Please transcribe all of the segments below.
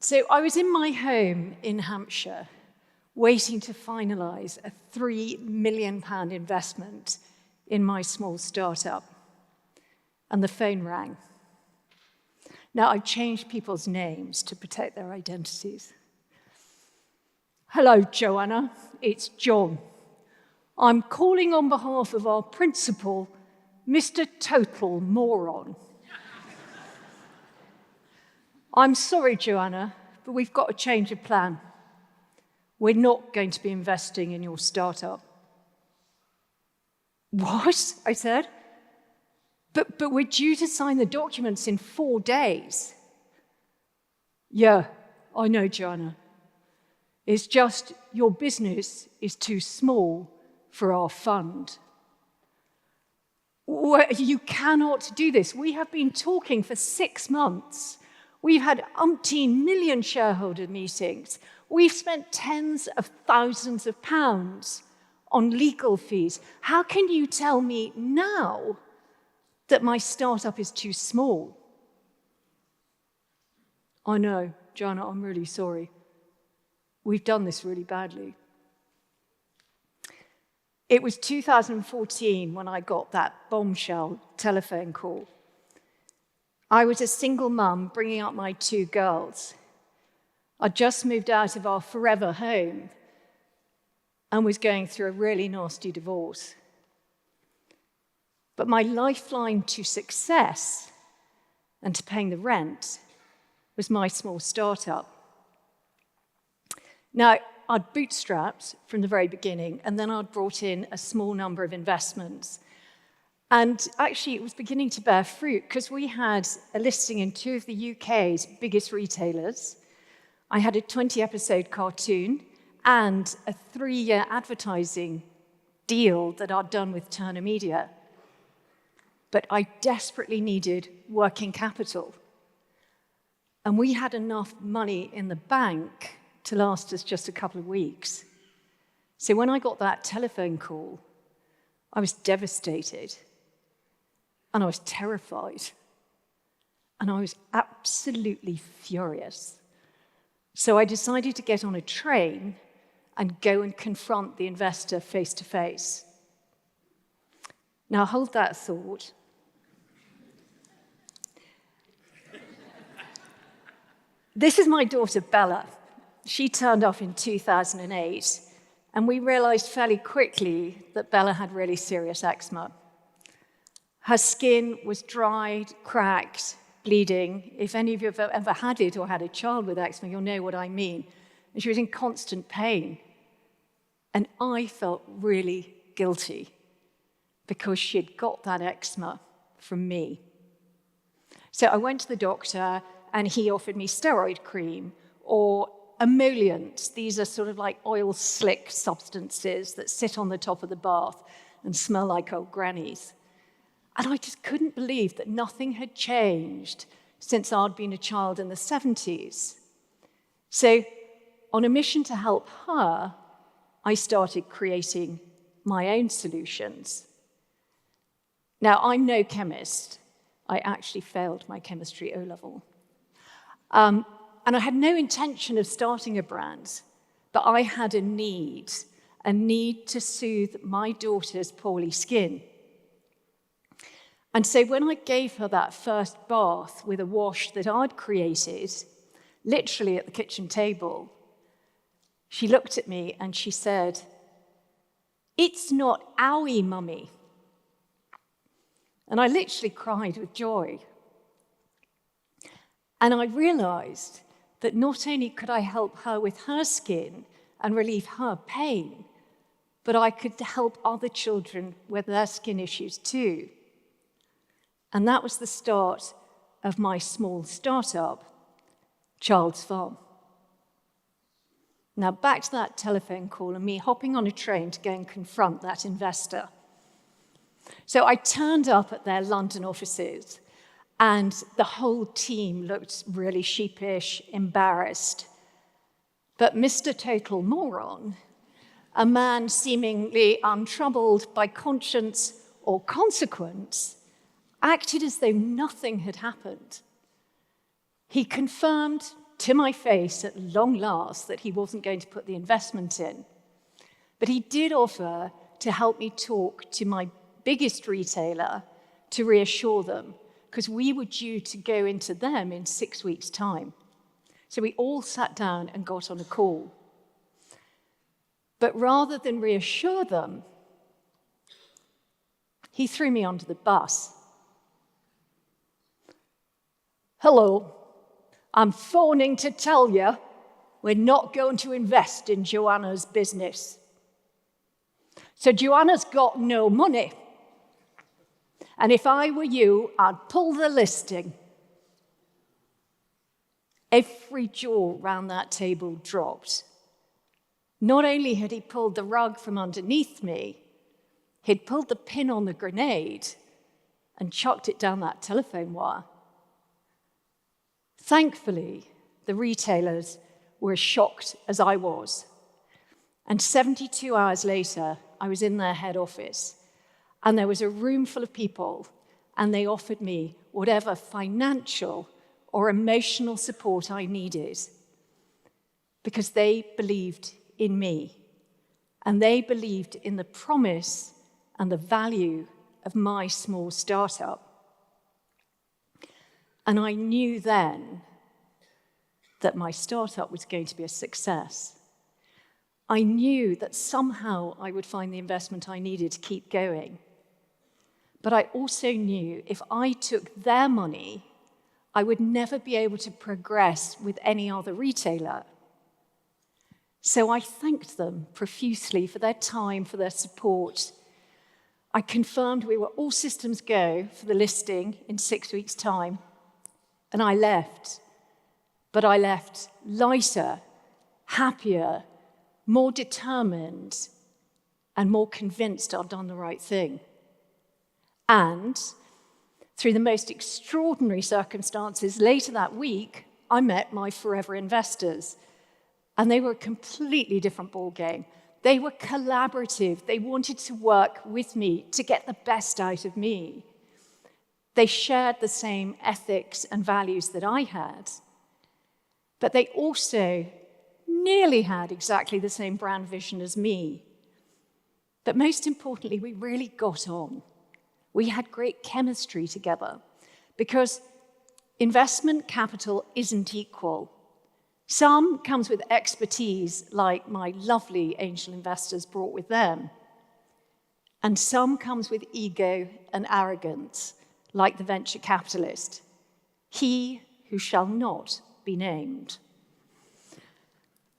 So I was in my home in Hampshire, waiting to finalise a £3 million investment in my small startup. And the phone rang. Now, I've changed people's names to protect their identities. Hello, Joanna. It's John. I'm calling on behalf of our principal, Mr. Total Moron. I'm sorry, Joanna, but we've got a change of plan. We're not going to be investing in your startup. What? I said. But we're due to sign the documents in 4 days. Yeah, I know, Joanna. It's just your business is too small for our fund. You cannot do this. We have been talking for 6 months. We've had umpteen million shareholder meetings. We've spent tens of thousands of pounds on legal fees. How can you tell me now that my startup is too small? I know, Joanna, I'm really sorry. We've done this really badly. It was 2014 when I got that bombshell telephone call. I was a single mum bringing up my 2 girls. I'd just moved out of our forever home and was going through a really nasty divorce. But my lifeline to success and to paying the rent was my small startup. Now, I'd bootstrapped from the very beginning, and then I'd brought in a small number of investments. And actually, it was beginning to bear fruit because we had a listing in 2 of the UK's biggest retailers. I had a 20-episode cartoon and a 3-year advertising deal that I'd done with Turner Media. But I desperately needed working capital. And we had enough money in the bank to last us just a couple of weeks. So when I got that telephone call, I was devastated. And I was terrified. And I was absolutely furious. So I decided to get on a train and go and confront the investor face to face. Now hold that thought. This is my daughter, Bella. She turned up in 2008, and we realized fairly quickly that Bella had really serious eczema. Her skin was dried, cracked, bleeding. If any of you have ever had it or had a child with eczema, you'll know what I mean. And she was in constant pain. And I felt really guilty because she had got that eczema from me. So I went to the doctor, and he offered me steroid cream or emollients. These are sort of like oil slick substances that sit on the top of the bath and smell like old grannies. And I just couldn't believe that nothing had changed since I'd been a child in the 70s. So on a mission to help her, I started creating my own solutions. Now, I'm no chemist. I actually failed my chemistry O-level. And I had no intention of starting a brand, but I had a need to soothe my daughter's poorly skin. And so when I gave her that first bath with a wash that I'd created, literally at the kitchen table, she looked at me and she said, "It's not owie, Mummy." And I literally cried with joy. And I realized that not only could I help her with her skin and relieve her pain, but I could help other children with their skin issues too. And that was the start of my small startup, Child's Farm. Now back to that telephone call and me hopping on a train to go and confront that investor. So I turned up at their London offices, and the whole team looked really sheepish, embarrassed. But Mr. Total Moron, a man seemingly untroubled by conscience or consequence, acted as though nothing had happened. He confirmed to my face at long last that he wasn't going to put the investment in. But he did offer to help me talk to my biggest retailer to reassure them, because we were due to go into them in 6 weeks' time. So we all sat down and got on a call. But rather than reassure them, he threw me under the bus. Hello, I'm phoning to tell you we're not going to invest in Joanna's business. So Joanna's got no money. And if I were you, I'd pull the listing. Every jaw round that table dropped. Not only had he pulled the rug from underneath me, he'd pulled the pin on the grenade and chucked it down that telephone wire. Thankfully, the retailers were as shocked as I was. And 72 hours later, I was in their head office, and there was a room full of people, and they offered me whatever financial or emotional support I needed, because they believed in me, and they believed in the promise and the value of my small startup. And I knew then that my startup was going to be a success. I knew that somehow I would find the investment I needed to keep going. But I also knew if I took their money, I would never be able to progress with any other retailer. So I thanked them profusely for their time, for their support. I confirmed we were all systems go for the listing in 6 weeks' time. And I left. But I left lighter, happier, more determined, and more convinced I'd done the right thing. And through the most extraordinary circumstances, later that week, I met my forever investors. And they were a completely different ballgame. They were collaborative. They wanted to work with me to get the best out of me. They shared the same ethics and values that I had. But they also nearly had exactly the same brand vision as me. But most importantly, we really got on. We had great chemistry together because investment capital isn't equal. Some comes with expertise, like my lovely angel investors brought with them. And some comes with ego and arrogance, like the venture capitalist, he who shall not be named.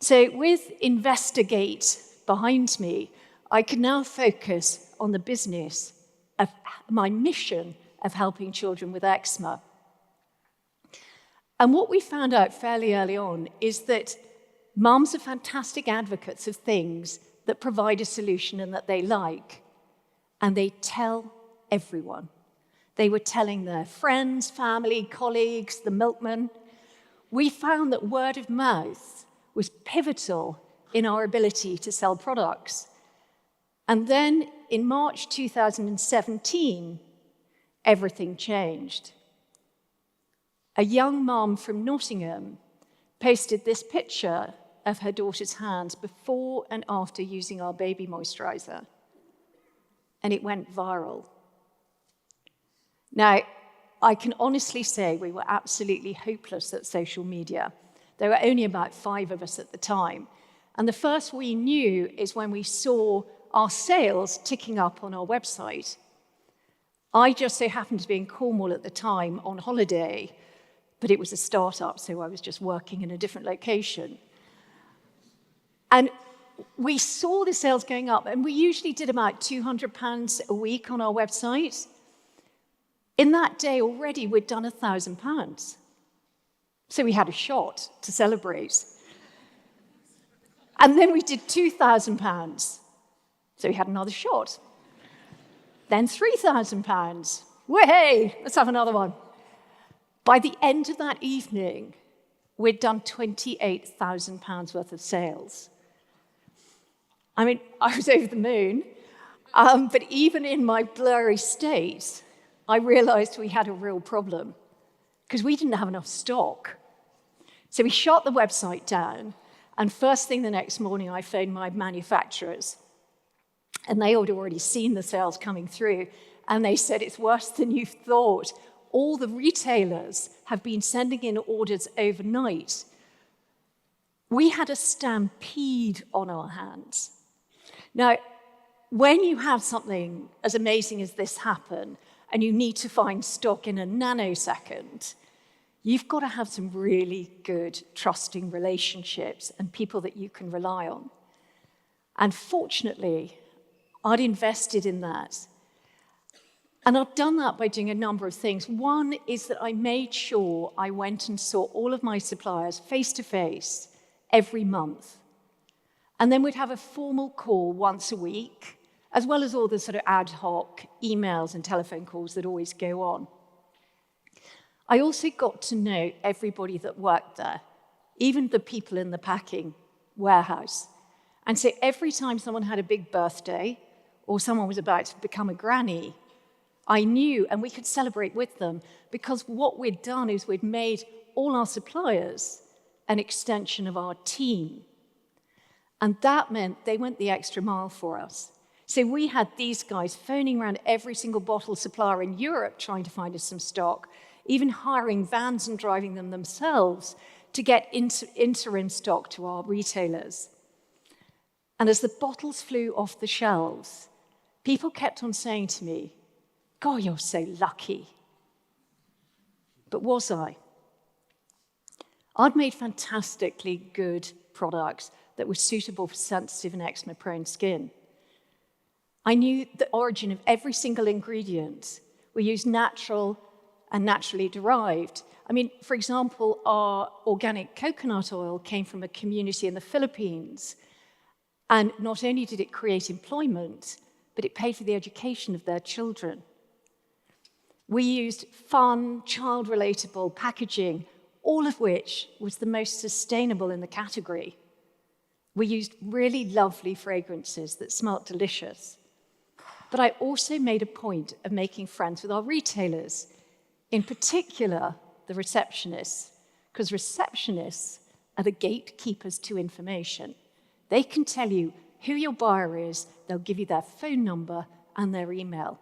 So with Investigate behind me, I can now focus on the business of my mission of helping children with eczema. And what we found out fairly early on is that mums are fantastic advocates of things that provide a solution and that they like. And they tell everyone. They were telling their friends, family, colleagues, the milkman. We found that word of mouth was pivotal in our ability to sell products. And then in March 2017, everything changed. A young mom from Nottingham posted this picture of her daughter's hands before and after using our baby moisturizer. And it went viral. Now, I can honestly say we were absolutely hopeless at social media. There were only about 5 of us at the time. And the first we knew is when we saw our sales ticking up on our website. I just so happened to be in Cornwall at the time on holiday, but it was a startup, so I was just working in a different location. And we saw the sales going up, and we usually did about £200 a week on our website. In that day already, we'd done £1,000. So we had a shot to celebrate. And then we did £2,000. So we had another shot. Then £3,000. Way, let's have another one. By the end of that evening, we'd done £28,000 worth of sales. I mean, I was over the moon. But even in my blurry state, I realized we had a real problem because we didn't have enough stock. So we shut the website down, and first thing the next morning, I phoned my manufacturers, and they had already seen the sales coming through, and they said, it's worse than you thought. All the retailers have been sending in orders overnight. We had a stampede on our hands. Now, when you have something as amazing as this happen, and you need to find stock in a nanosecond, you've got to have some really good, trusting relationships and people that you can rely on. And fortunately, I'd invested in that. And I've done that by doing a number of things. One is that I made sure I went and saw all of my suppliers face to face every month. And then we'd have a formal call once a week, as well as all the sort of ad hoc emails and telephone calls that always go on. I also got to know everybody that worked there, even the people in the packing warehouse. And so every time someone had a big birthday or someone was about to become a granny, I knew, and we could celebrate with them, because what we'd done is we'd made all our suppliers an extension of our team. And that meant they went the extra mile for us. So we had these guys phoning around every single bottle supplier in Europe trying to find us some stock, even hiring vans and driving them themselves to get interim stock to our retailers. And as the bottles flew off the shelves, people kept on saying to me, God, you're so lucky. But was I? I'd made fantastically good products that were suitable for sensitive and eczema-prone skin. I knew the origin of every single ingredient. We used natural and naturally derived. I mean, for example, our organic coconut oil came from a community in the Philippines. And not only did it create employment, but it paid for the education of their children. We used fun, child-relatable packaging, all of which was the most sustainable in the category. We used really lovely fragrances that smelt delicious. But I also made a point of making friends with our retailers, in particular, the receptionists, because receptionists are the gatekeepers to information. They can tell you who your buyer is, they'll give you their phone number and their email.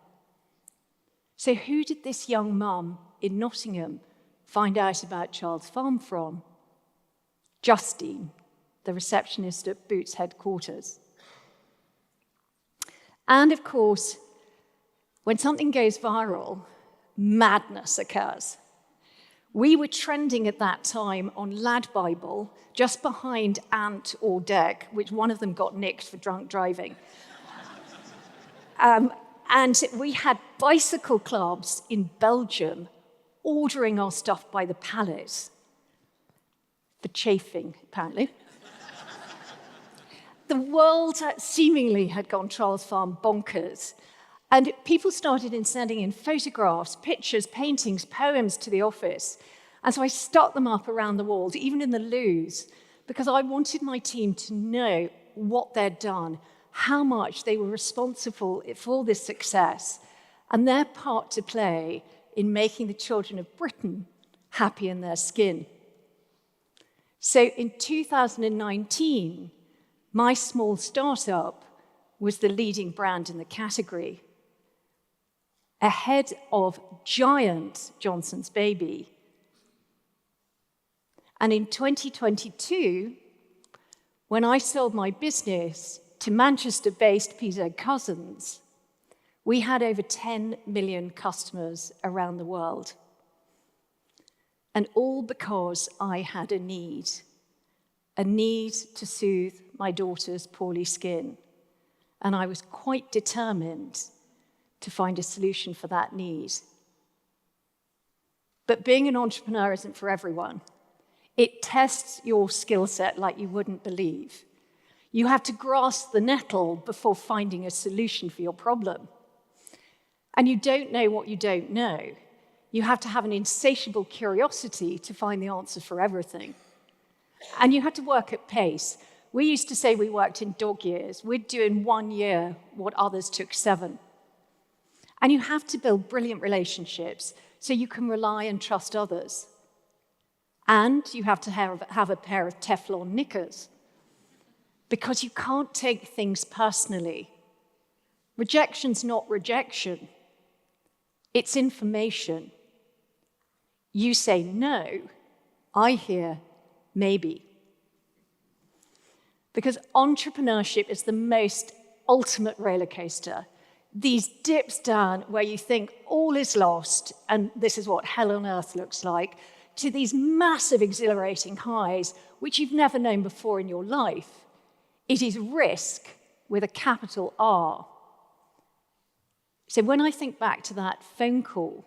So who did this young mum in Nottingham find out about Childs Farm from? Justine, the receptionist at Boots headquarters. And of course, when something goes viral, madness occurs. We were trending at that time on Lad Bible, just behind Ant or Deg, which one of them got nicked for drunk driving. And we had bicycle clubs in Belgium ordering our stuff by the pallet for chafing, apparently. The world seemingly had gone Childs Farm bonkers. And people started sending in photographs, pictures, paintings, poems to the office. And so I stuck them up around the walls, even in the loos, because I wanted my team to know what they'd done, how much they were responsible for this success, and their part to play in making the children of Britain happy in their skin. So in 2019, my small startup was the leading brand in the category, ahead of giant Johnson's Baby. And in 2022, when I sold my business to Manchester-based PZ Cussons, we had over 10 million customers around the world. And all because I had a need to soothe my daughter's poorly skin. And I was quite determined to find a solution for that need. But being an entrepreneur isn't for everyone. It tests your skill set like you wouldn't believe. You have to grasp the nettle before finding a solution for your problem. And you don't know what you don't know. You have to have an insatiable curiosity to find the answer for everything. And you have to work at pace. We used to say we worked in dog years. We'd do in 1 year what others took 7. And you have to build brilliant relationships so you can rely and trust others. And you have to have a pair of Teflon knickers, because you can't take things personally. Rejection's not rejection. It's information. You say no, I hear maybe. Because entrepreneurship is the most ultimate roller coaster. These dips down where you think all is lost, and this is what hell on earth looks like, to these massive exhilarating highs, which you've never known before in your life. It is risk with a capital R. So when I think back to that phone call,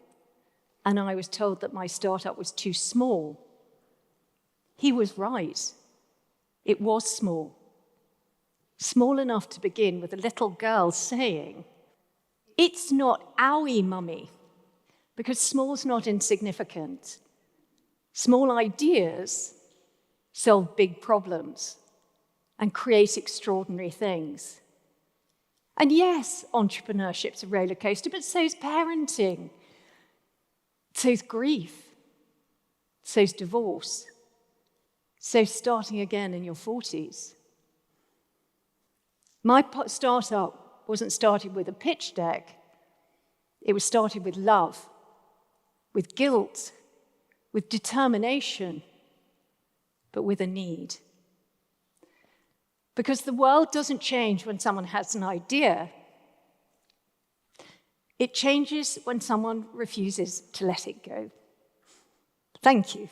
and I was told that my startup was too small, he was right. It was small. Small enough to begin with a little girl saying, "It's not owie, mummy," because small's not insignificant. Small ideas solve big problems and create extraordinary things. And yes, entrepreneurship's a roller coaster, but so's parenting, so's grief, so's divorce, so's starting again in your 40s. My startup wasn't started with a pitch deck. It was started with love, with guilt, with determination, but with a need. Because the world doesn't change when someone has an idea. It changes when someone refuses to let it go. Thank you.